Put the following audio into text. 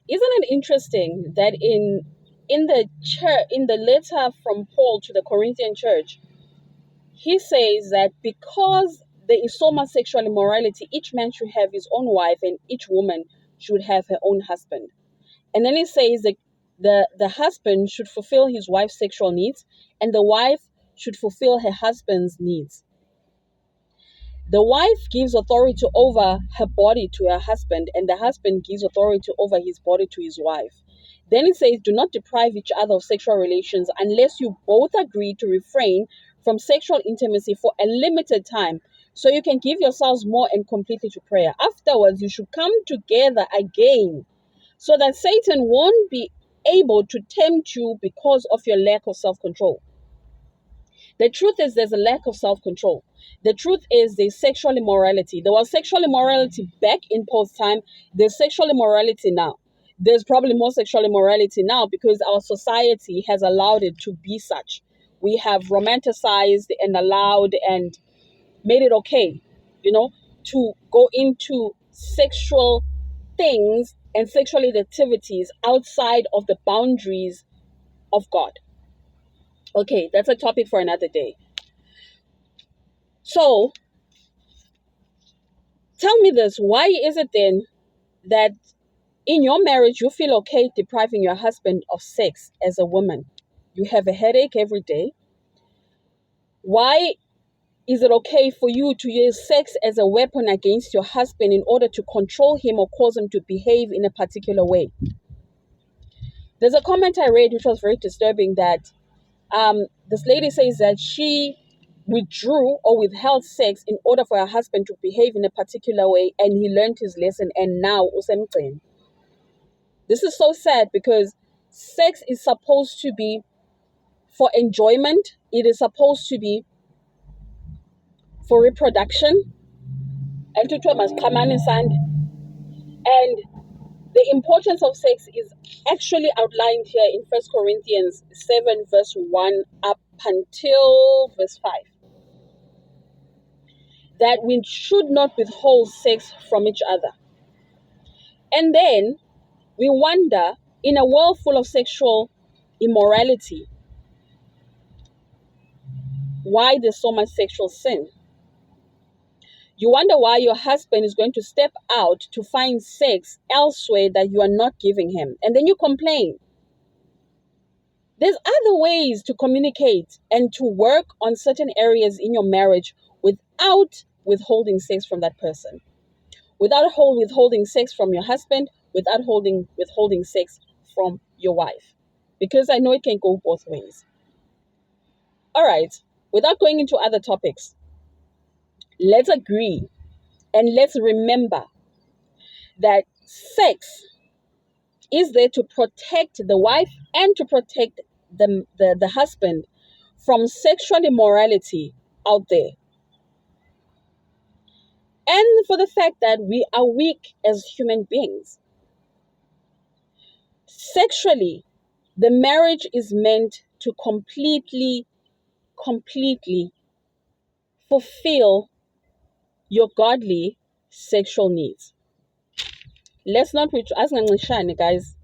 Isn't it interesting that in the letter from Paul to the Corinthian church, he says that because there is so much sexual immorality, each man should have his own wife and each woman should have her own husband. And then he says that the husband should fulfill his wife's sexual needs and the wife should fulfill her husband's needs. The wife gives authority over her body to her husband, and the husband gives authority over his body to his wife. Then it says, do not deprive each other of sexual relations unless you both agree to refrain from sexual intimacy for a limited time, so you can give yourselves more and completely to prayer. Afterwards, you should come together again, so that Satan won't be able to tempt you because of your lack of self-control. The truth is there's a lack of self-control. The truth is there's sexual immorality. There was sexual immorality back in Paul's time. There's sexual immorality now. There's probably more sexual immorality now because our society has allowed it to be such. We have romanticized and allowed and made it okay, to go into sexual things and sexual activities outside of the boundaries of God. Okay, that's a topic for another day. So, tell me this, why is it then that in your marriage you feel okay depriving your husband of sex as a woman? You have a headache every day. Why is it okay for you to use sex as a weapon against your husband in order to control him or cause him to behave in a particular way? There's a comment I read which was very disturbing that this lady says that she withdrew or withheld sex in order for her husband to behave in a particular way, and he learned his lesson and now usemgcini. This is so sad because sex is supposed to be for enjoyment. It is supposed to be for reproduction. And the importance of sex is actually outlined here in 1 Corinthians 7 verse 1 up until verse 5. That we should not withhold sex from each other. And then we wonder, in a world full of sexual immorality, why there's so much sexual sin. You wonder why your husband is going to step out to find sex elsewhere that you are not giving him. And then you complain. There's other ways to communicate and to work on certain areas in your marriage without withholding sex from that person. Without withholding sex from your husband, without withholding sex from your wife. Because I know it can go both ways. All right, without going into other topics, let's agree and let's remember that sex is there to protect the wife and to protect the husband from sexual immorality out there. And for the fact that we are weak as human beings. Sexually, the marriage is meant to completely fulfill your godly sexual needs. Let's not reach as guys.